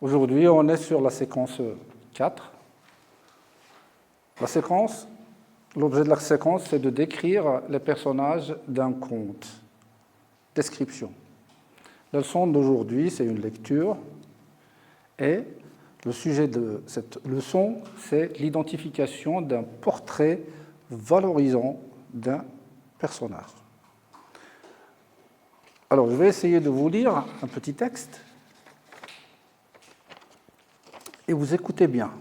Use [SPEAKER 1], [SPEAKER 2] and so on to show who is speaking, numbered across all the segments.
[SPEAKER 1] Aujourd'hui, on est sur la séquence 4. La séquence, l'objet de la séquence, c'est de décrire les personnages d'un conte. Description. La leçon d'aujourd'hui, c'est une lecture et le sujet de cette leçon, c'est l'identification d'un portrait valorisant d'un personnage. Alors, je vais essayer de vous lire un petit texte et vous écoutez bien.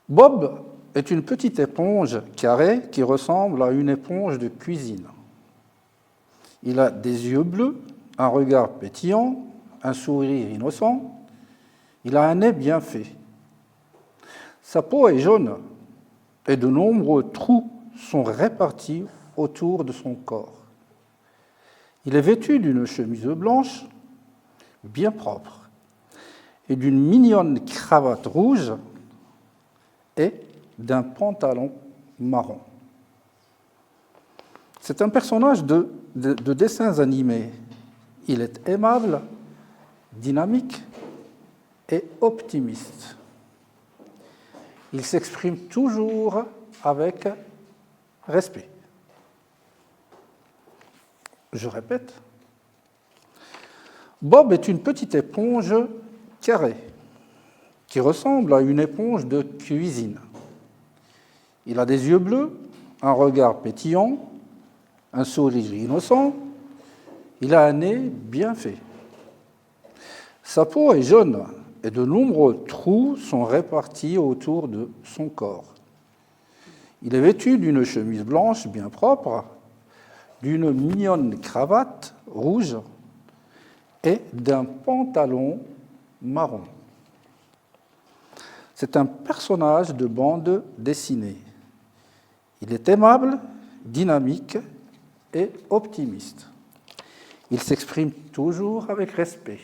[SPEAKER 1] Bob est une petite éponge carrée qui ressemble à une éponge de cuisine. Il a des yeux bleus, un regard pétillant, un sourire innocent. Il a un nez bien fait. Sa peau est jaune et de nombreux trous sont répartis autour de son corps. Il est vêtu d'une chemise blanche, bien propre, et d'une mignonne cravate rouge et d'un pantalon marron. C'est un personnage de dessins animés. Il est aimable, dynamique et optimiste. Il s'exprime toujours avec respect. Je répète. Bob est une petite éponge carrée qui ressemble à une éponge de cuisine. Il a des yeux bleus, un regard pétillant, un sourire innocent. Il a un nez bien fait. Sa peau est jaune et de nombreux trous sont répartis autour de son corps. Il est vêtu d'une chemise blanche bien propre, d'une mignonne cravate rouge et d'un pantalon marron. C'est un personnage de bande dessinée. Il est aimable, dynamique et optimiste. Il s'exprime toujours avec respect.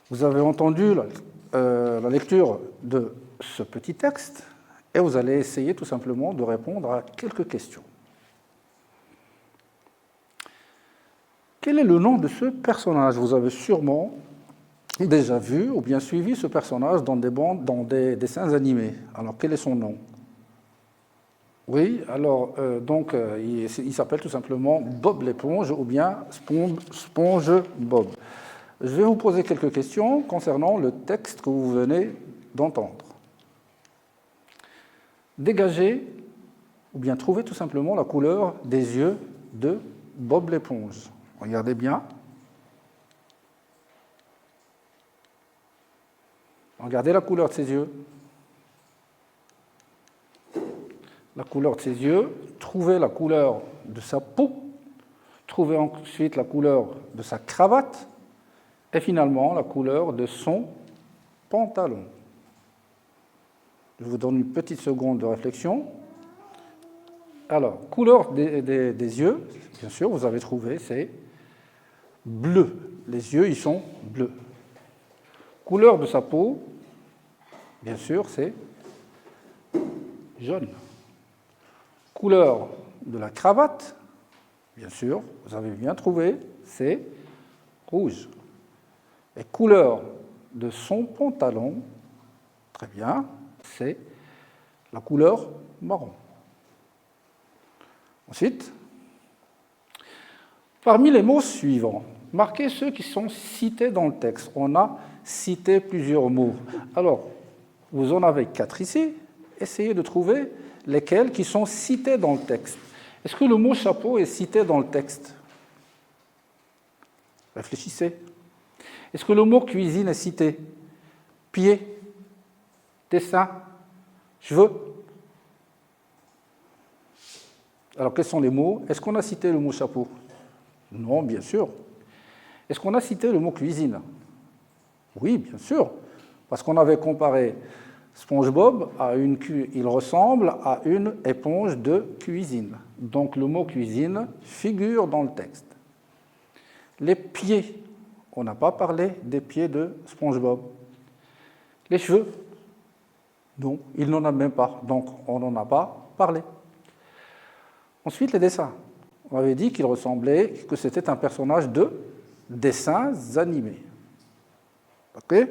[SPEAKER 1] Vous avez entendu la lecture de ce petit texte et vous allez essayer tout simplement de répondre à quelques questions. Quel est le nom de ce personnage? Vous avez sûrement déjà vu ou bien suivi ce personnage dans des dessins animés. Alors, quel est son nom? Oui, alors, il s'appelle tout simplement Bob l'éponge ou bien Sponge Bob. Je vais vous poser quelques questions concernant le texte que vous venez d'entendre. Dégagez ou bien trouvez tout simplement la couleur des yeux de Bob l'éponge. Regardez bien. Regardez la couleur de ses yeux. La couleur de ses yeux, trouvez la couleur de sa peau, trouvez ensuite la couleur de sa cravate et finalement la couleur de son pantalon. Je vous donne une petite seconde de réflexion. Alors, couleur des yeux, bien sûr, vous avez trouvé, c'est bleu. Les yeux, ils sont bleus. Couleur de sa peau, bien sûr, c'est jaune. Couleur de la cravate, bien sûr, vous avez bien trouvé, c'est rouge. Et couleur de son pantalon, très bien, c'est la couleur marron. Ensuite, parmi les mots suivants, marquez ceux qui sont cités dans le texte. On a cité plusieurs mots. Alors, vous en avez 4 ici. Essayez de trouver lesquels qui sont cités dans le texte. Est-ce que le mot chapeau est cité dans le texte? Réfléchissez. Est-ce que le mot cuisine est cité? Pied, dessin, cheveux. Alors, quels sont les mots? Est-ce qu'on a cité le mot chapeau? Non, bien sûr. Est-ce qu'on a cité le mot cuisine? Oui, bien sûr, parce qu'on avait comparé SpongeBob il ressemble à une éponge de cuisine. Donc le mot cuisine figure dans le texte. Les pieds, on n'a pas parlé des pieds de SpongeBob. Les cheveux, non, il n'en a même pas, donc on n'en a pas parlé. Ensuite, les dessins. On avait dit qu'il ressemblait, que c'était un personnage de dessins animés. Ok?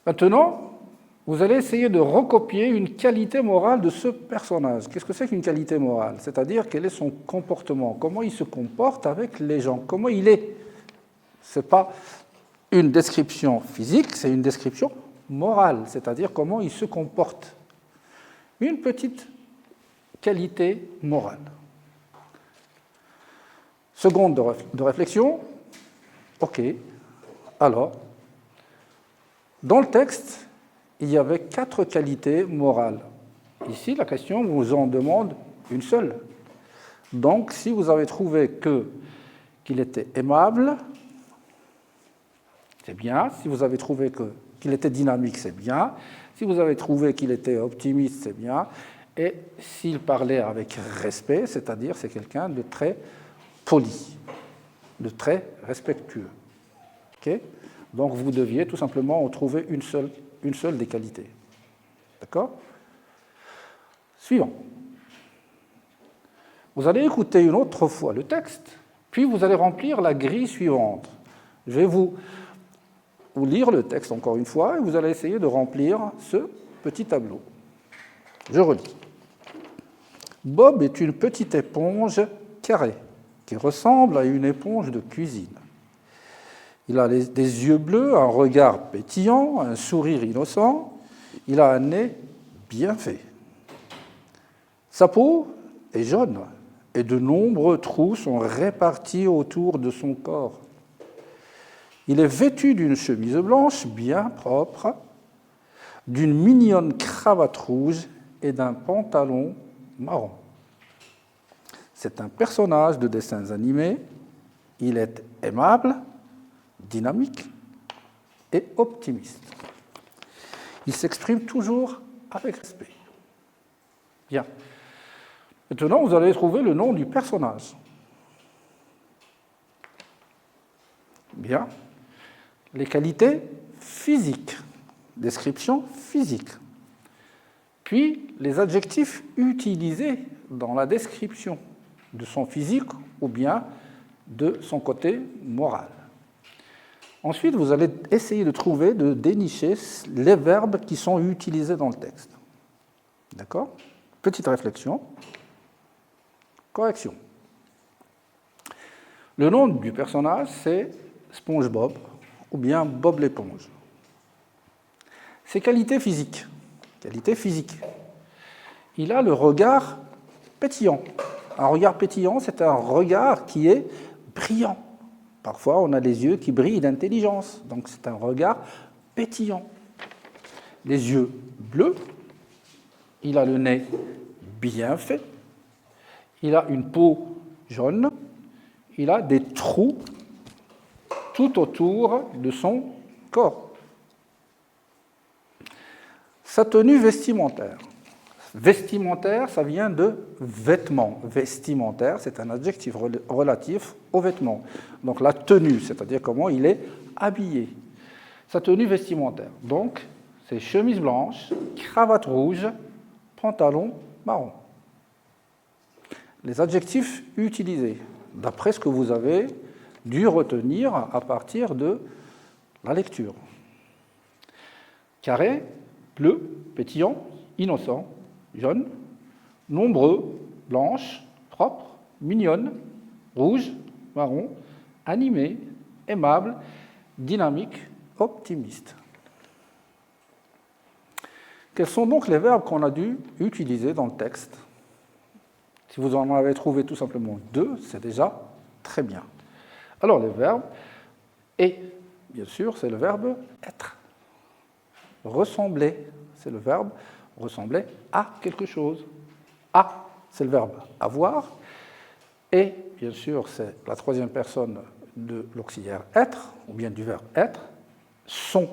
[SPEAKER 1] Maintenant, vous allez essayer de recopier une qualité morale de ce personnage. Qu'est-ce que c'est qu'une qualité morale? C'est-à-dire quel est son comportement, comment il se comporte avec les gens, comment il est. Ce n'est pas une description physique, c'est une description morale, c'est-à-dire comment il se comporte. Une petite qualité morale. Seconde de réflexion. OK. Alors, dans le texte, il y avait 4 qualités morales. Ici, la question vous en demande une seule. Donc, si vous avez trouvé qu'il était aimable, c'est bien. Si vous avez trouvé qu'il était dynamique, c'est bien. Si vous avez trouvé qu'il était optimiste, c'est bien. Et s'il parlait avec respect, c'est-à-dire c'est quelqu'un de très poli, de très respectueux. Okay? Donc vous deviez tout simplement en trouver une seule des qualités. D'accord? Suivant. Vous allez écouter une autre fois le texte, puis vous allez remplir la grille suivante. Je vais vous lire le texte encore une fois et vous allez essayer de remplir ce petit tableau. Je relis. Bob est une petite éponge carrée qui ressemble à une éponge de cuisine. Il a des yeux bleus, un regard pétillant, un sourire innocent. Il a un nez bien fait. Sa peau est jaune et de nombreux trous sont répartis autour de son corps. Il est vêtu d'une chemise blanche bien propre, d'une mignonne cravate rouge et d'un pantalon marron. C'est un personnage de dessins animés. Il est aimable, dynamique et optimiste. Il s'exprime toujours avec respect. Bien. Maintenant, vous allez trouver le nom du personnage. Bien. Les qualités physiques, description physique. Puis, les adjectifs utilisés dans la description de son physique ou bien de son côté moral. Ensuite, vous allez essayer de dénicher les verbes qui sont utilisés dans le texte. D'accord? Petite réflexion. Correction. Le nom du personnage, c'est SpongeBob ou bien Bob l'éponge. Ses qualités physiques. Il a le regard pétillant. Un regard pétillant, c'est un regard qui est brillant. Parfois, on a les yeux qui brillent d'intelligence. Donc, c'est un regard pétillant. Les yeux bleus. Il a le nez bien fait. Il a une peau jaune. Il a des trous tout autour de son corps. Sa tenue vestimentaire. Vestimentaire, ça vient de vêtements. Vestimentaire, c'est un adjectif relatif aux vêtements. Donc la tenue, c'est-à-dire comment il est habillé. Sa tenue vestimentaire. Donc, c'est chemise blanche, cravate rouge, pantalon marron. Les adjectifs utilisés, d'après ce que vous avez dû retenir à partir de la lecture. Carré, bleu, pétillant, innocent, jaune, nombreux, blanche, propre, mignonne, rouge, marron, animé, aimable, dynamique, optimiste. Quels sont donc les verbes qu'on a dû utiliser dans le texte? Si vous en avez trouvé tout simplement 2, c'est déjà très bien. Alors les verbes, et bien sûr, c'est le verbe être. Ressembler, c'est le verbe ressembler à quelque chose. À, c'est le verbe avoir. Et, bien sûr, c'est la troisième personne de l'auxiliaire être, ou bien du verbe être. Sont,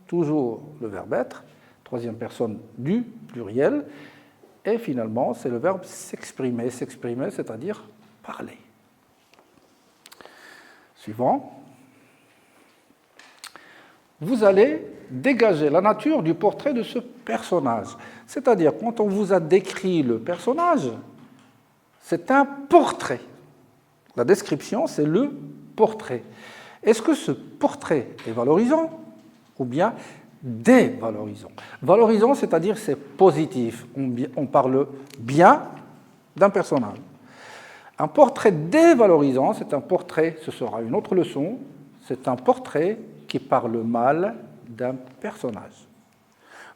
[SPEAKER 1] toujours le verbe être. Troisième personne du pluriel. Et finalement, c'est le verbe s'exprimer. S'exprimer, c'est-à-dire parler. Suivant. Vous allez dégager la nature du portrait de ce personnage. C'est-à-dire, quand on vous a décrit le personnage, c'est un portrait. La description, c'est le portrait. Est-ce que ce portrait est valorisant ou bien dévalorisant? Valorisant, c'est-à-dire c'est positif. On parle bien d'un personnage. Un portrait dévalorisant, c'est un portrait, ce sera une autre leçon, c'est un portrait qui parle mal d'un personnage.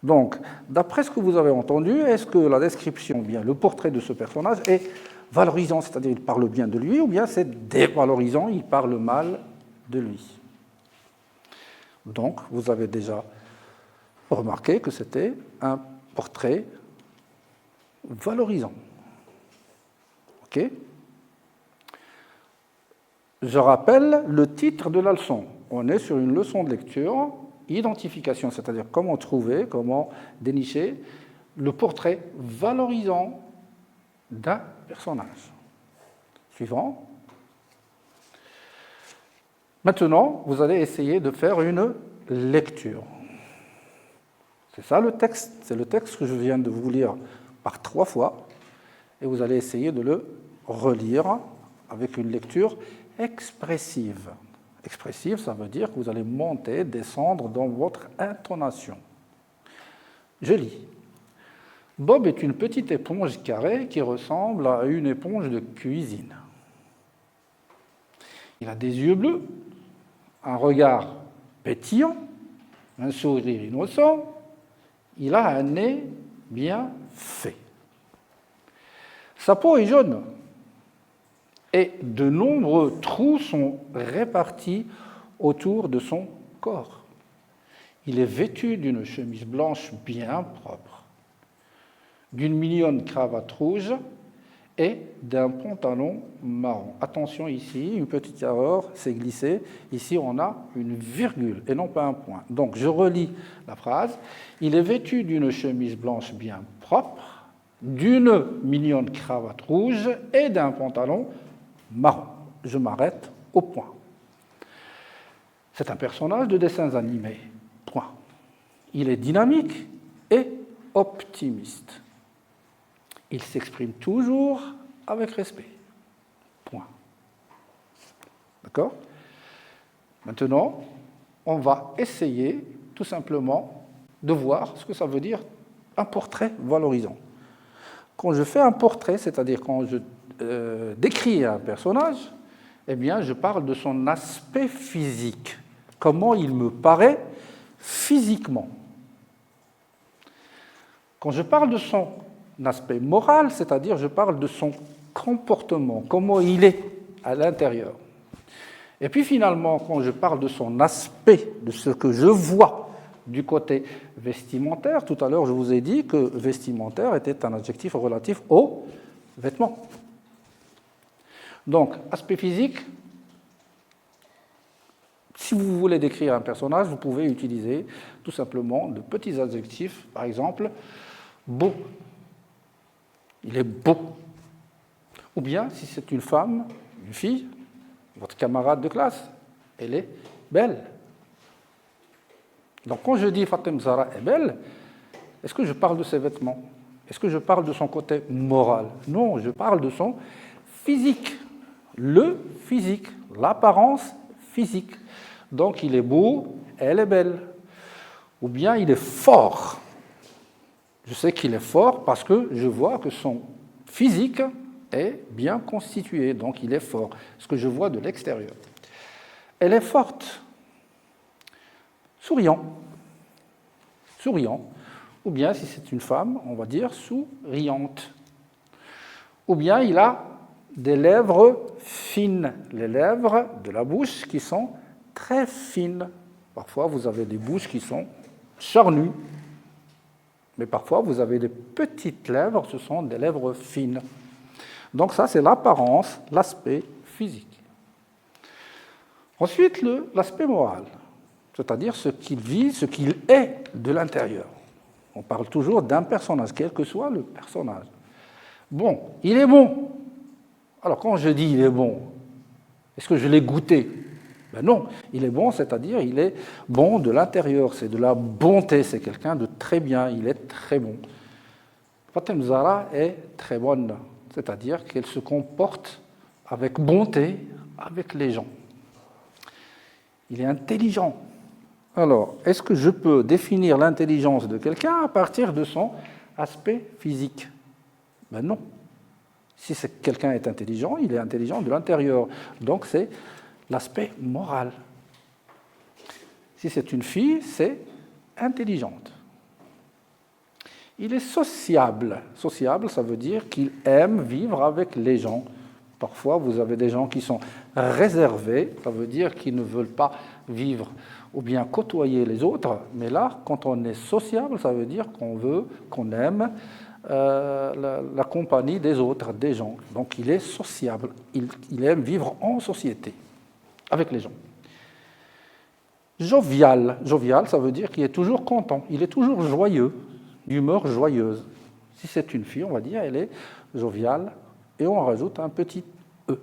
[SPEAKER 1] Donc, d'après ce que vous avez entendu, est-ce que la description, bien le portrait de ce personnage est valorisant, c'est-à-dire il parle bien de lui, ou bien c'est dévalorisant, il parle mal de lui? Donc, vous avez déjà remarqué que c'était un portrait valorisant. OK? Je rappelle le titre de la leçon. On est sur une leçon de lecture, identification, c'est-à-dire comment trouver, comment dénicher le portrait valorisant d'un personnage. Suivant. Maintenant, vous allez essayer de faire une lecture. C'est ça le texte, c'est le texte que je viens de vous lire par 3 fois, et vous allez essayer de le relire avec une lecture expressive. Expressive, ça veut dire que vous allez monter, descendre dans votre intonation. Je lis. Bob est une petite éponge carrée qui ressemble à une éponge de cuisine. Il a des yeux bleus, un regard pétillant, un sourire innocent, il a un nez bien fait. Sa peau est jaune et de nombreux trous sont répartis autour de son corps. Il est vêtu d'une chemise blanche bien propre, d'une mignonne cravate rouge et d'un pantalon marron. Attention ici, une petite erreur, c'est glissé. Ici, on a une virgule et non pas un point. Donc, je relis la phrase. Il est vêtu d'une chemise blanche bien propre, d'une mignonne cravate rouge et d'un pantalon marron. Je m'arrête au point. C'est un personnage de dessins animés. Point. Il est dynamique et optimiste. Il s'exprime toujours avec respect. Point. D'accord? Maintenant, on va essayer tout simplement de voir ce que ça veut dire un portrait valorisant. Quand je fais un portrait, c'est-à-dire quand je décris un personnage, eh bien, je parle de son aspect physique, comment il me paraît physiquement. Quand je parle de son aspect moral, c'est-à-dire je parle de son comportement, comment il est à l'intérieur. Et puis finalement, quand je parle de son aspect, de ce que je vois du côté vestimentaire, tout à l'heure je vous ai dit que vestimentaire était un adjectif relatif aux vêtements. Donc, aspect physique, si vous voulez décrire un personnage, vous pouvez utiliser tout simplement de petits adjectifs, par exemple, beau. Il est beau. Ou bien, si c'est une femme, une fille, votre camarade de classe, elle est belle. Donc, quand je dis Fatem Zahra est belle, est-ce que je parle de ses vêtements? Est-ce que je parle de son côté moral? Non, je parle de son physique. Le physique, l'apparence physique. Donc, il est beau, elle est belle. Ou bien, il est fort. Je sais qu'il est fort parce que je vois que son physique est bien constitué, donc il est fort, ce que je vois de l'extérieur. Elle est forte, souriant, ou bien si c'est une femme, on va dire souriante. Ou bien il a des lèvres fines, les lèvres de la bouche qui sont très fines. Parfois vous avez des bouches qui sont charnues, mais parfois vous avez des petites lèvres, ce sont des lèvres fines. Donc ça, c'est l'apparence, l'aspect physique. Ensuite, l'aspect moral, c'est-à-dire ce qu'il vit, ce qu'il est de l'intérieur. On parle toujours d'un personnage, quel que soit le personnage. Bon, il est bon. Alors quand je dis il est bon, est-ce que je l'ai goûté? Ben non, il est bon, c'est-à-dire il est bon de l'intérieur, c'est de la bonté, c'est quelqu'un de très bien, il est très bon. Fatem Zahra est très bonne, c'est-à-dire qu'elle se comporte avec bonté avec les gens. Il est intelligent. Alors, est-ce que je peux définir l'intelligence de quelqu'un à partir de son aspect physique? Ben non. Si quelqu'un est intelligent, il est intelligent de l'intérieur. Donc, c'est l'aspect moral. Si c'est une fille, c'est intelligente. Il est sociable. Sociable, ça veut dire qu'il aime vivre avec les gens. Parfois, vous avez des gens qui sont réservés, ça veut dire qu'ils ne veulent pas vivre ou bien côtoyer les autres. Mais là, quand on est sociable, ça veut dire qu'on aime la compagnie des autres, des gens. Donc, il est sociable. Il aime vivre en société avec les gens. Jovial. Jovial, ça veut dire qu'il est toujours content. Il est toujours joyeux, d'humeur joyeuse. Si c'est une fille, on va dire, elle est joviale. Et on rajoute un petit E.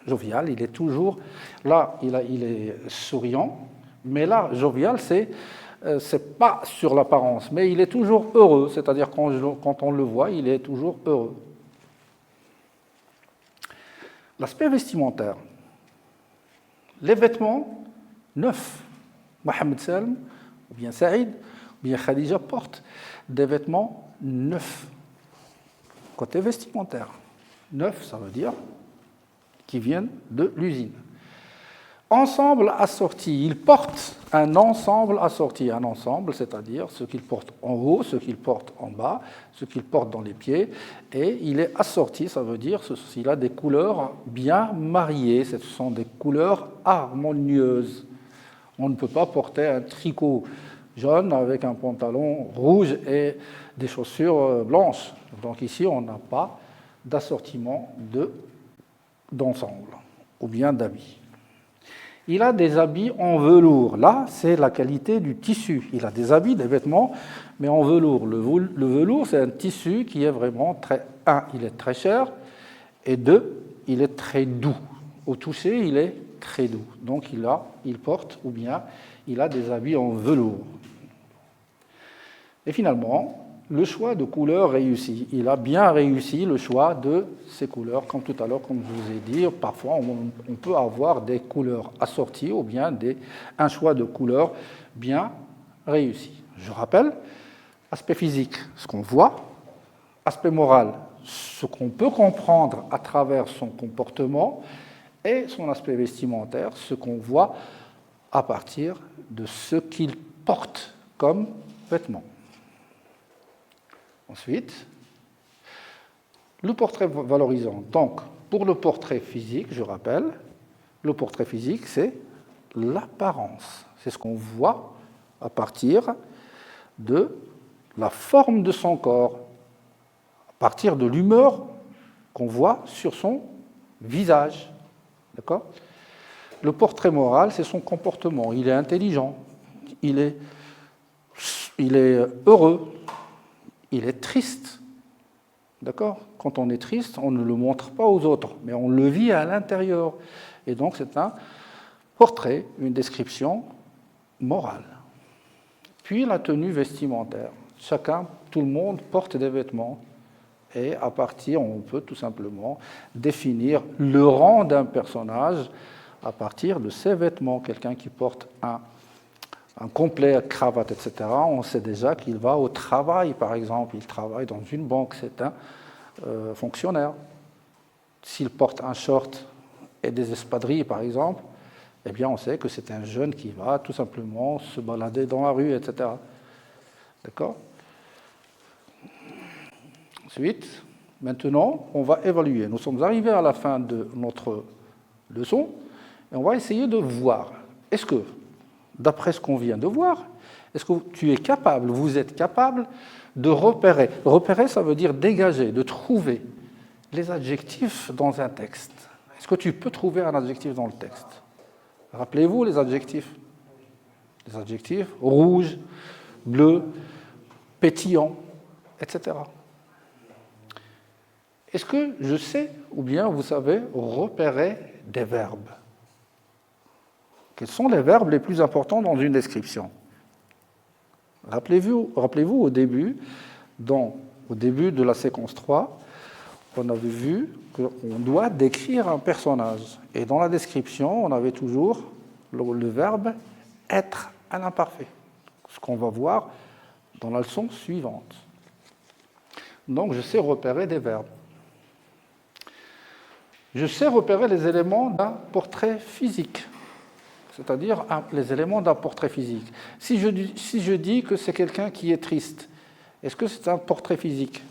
[SPEAKER 1] Jovial, il est toujours... Là, il est souriant. Mais là, jovial, c'est pas sur l'apparence, mais il est toujours heureux. C'est-à-dire quand on le voit, il est toujours heureux. L'aspect vestimentaire. Les vêtements neufs. Mohamed Salm, ou bien Saïd, ou bien Khadija portent des vêtements neufs. Côté vestimentaire. Neuf, ça veut dire qui viennent de l'usine. Ensemble assorti. Ils portent un ensemble assorti. Un ensemble, c'est-à-dire ce qu'ils portent en haut, ce qu'ils portent en bas, ce qu'ils portent dans les pieds. Et il est assorti, ça veut dire qu'il a des couleurs bien mariées. Ce sont des couleurs harmonieuses. On ne peut pas porter un tricot jaune avec un pantalon rouge et des chaussures blanches. Donc ici, on n'a pas d'assortiment d'ensemble ou bien d'habits. Il a des habits en velours. Là, c'est la qualité du tissu. Il a des habits, des vêtements, mais en velours. Le velours, c'est un tissu qui est vraiment il est très cher, et deux, il est très doux. Au toucher, il est très doux. Donc, il porte, ou bien, il a des habits en velours. Et finalement, le choix de couleurs réussi. Il a bien réussi le choix de ces couleurs. Comme tout à l'heure, comme je vous ai dit, parfois on peut avoir des couleurs assorties ou bien un choix de couleurs bien réussi. Je rappelle, aspect physique, ce qu'on voit, aspect moral, ce qu'on peut comprendre à travers son comportement, et son aspect vestimentaire, ce qu'on voit à partir de ce qu'il porte comme vêtements. Ensuite, le portrait valorisant. Donc, pour le portrait physique, je rappelle, le portrait physique, c'est l'apparence. C'est ce qu'on voit à partir de la forme de son corps, à partir de l'humeur qu'on voit sur son visage. D'accord ? Le portrait moral, c'est son comportement. Il est intelligent, il est heureux, il est triste. D'accord ? Quand on est triste, on ne le montre pas aux autres, mais on le vit à l'intérieur. Et donc, c'est un portrait, une description morale. Puis, la tenue vestimentaire. Tout le monde porte des vêtements. Et à partir, on peut tout simplement définir le rang d'un personnage à partir de ses vêtements. Quelqu'un qui porte un complet, cravate, etc., on sait déjà qu'il va au travail, par exemple. Il travaille dans une banque, c'est un fonctionnaire. S'il porte un short et des espadrilles, par exemple, eh bien, on sait que c'est un jeune qui va tout simplement se balader dans la rue, etc. D'accord ? Ensuite, maintenant, on va évaluer. Nous sommes arrivés à la fin de notre leçon et on va essayer de voir. Est-ce que, d'après ce qu'on vient de voir, est-ce que vous êtes capable de repérer? Repérer, ça veut dire dégager, de trouver les adjectifs dans un texte. Est-ce que tu peux trouver un adjectif dans le texte? Rappelez-vous les adjectifs. Les adjectifs rouge, bleu, pétillant, etc. Est-ce que je sais, ou bien vous savez, repérer des verbes? Quels sont les verbes les plus importants dans une description? Rappelez-vous au début de la séquence 3, on avait vu qu'on doit décrire un personnage. Et dans la description, on avait toujours le verbe être à l'imparfait, ce qu'on va voir dans la leçon suivante. Donc, je sais repérer des verbes. Je sais repérer les éléments d'un portrait physique, c'est-à-dire les éléments d'un portrait physique. Si je dis que c'est quelqu'un qui est triste, est-ce que c'est un portrait physique?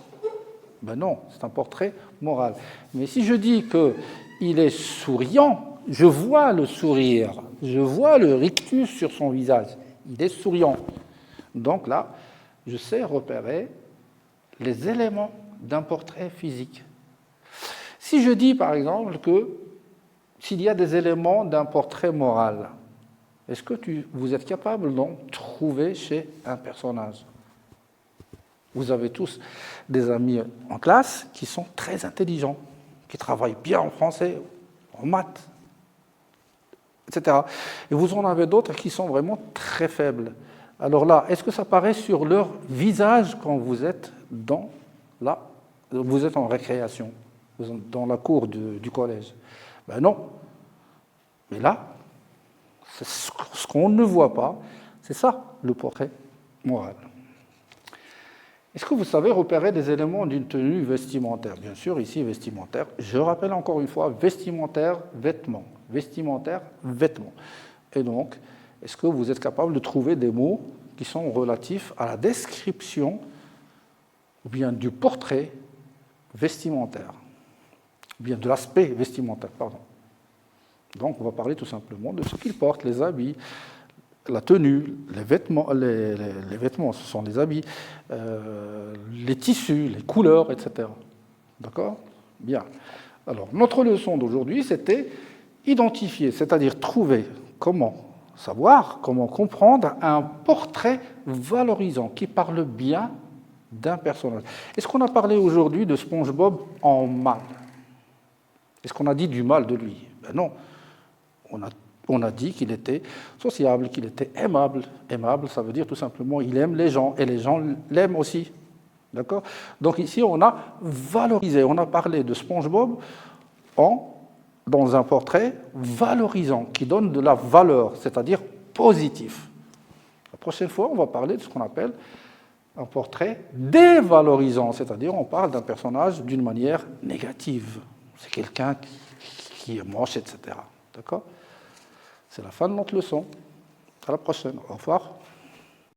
[SPEAKER 1] Ben non, c'est un portrait moral. Mais si je dis qu'il est souriant, je vois le sourire, je vois le rictus sur son visage, il est souriant. Donc là, je sais repérer les éléments d'un portrait physique. Si je dis par exemple que s'il y a des éléments d'un portrait moral, est-ce que vous êtes capable d'en trouver chez un personnage? Vous avez tous des amis en classe qui sont très intelligents, qui travaillent bien en français, en maths, etc. Et vous en avez d'autres qui sont vraiment très faibles. Alors là, est-ce que ça paraît sur leur visage quand vous êtes vous êtes en récréation, dans la cour du collège? Ben non. Mais là, c'est ce qu'on ne voit pas, c'est ça le portrait moral. Est-ce que vous savez repérer des éléments d'une tenue vestimentaire? Bien sûr, ici, vestimentaire. Je rappelle encore une fois, vestimentaire, vêtements. Vestimentaire, vêtements. Et donc, est-ce que vous êtes capable de trouver des mots qui sont relatifs à la description ou bien du portrait vestimentaire, ou bien de l'aspect vestimentaire, pardon. Donc, on va parler tout simplement de ce qu'ils portent, les habits, la tenue, les vêtements, ce sont les habits, les tissus, les couleurs, etc. D'accord? Bien. Alors, notre leçon d'aujourd'hui, c'était identifier, c'est-à-dire trouver comment savoir, comment comprendre un portrait valorisant qui parle bien d'un personnage. Est-ce qu'on a parlé aujourd'hui de SpongeBob en mal? Est-ce qu'on a dit du mal de lui? Ben non. On a dit qu'il était sociable, qu'il était aimable. Aimable, ça veut dire tout simplement il aime les gens, et les gens l'aiment aussi. D'accord? Donc ici, on a valorisé, on a parlé de SpongeBob dans un portrait valorisant, qui donne de la valeur, c'est-à-dire positif. La prochaine fois, on va parler de ce qu'on appelle un portrait dévalorisant, c'est-à-dire on parle d'un personnage d'une manière négative. C'est quelqu'un qui est moche, etc. D'accord? C'est la fin de notre leçon. À la prochaine. Au revoir.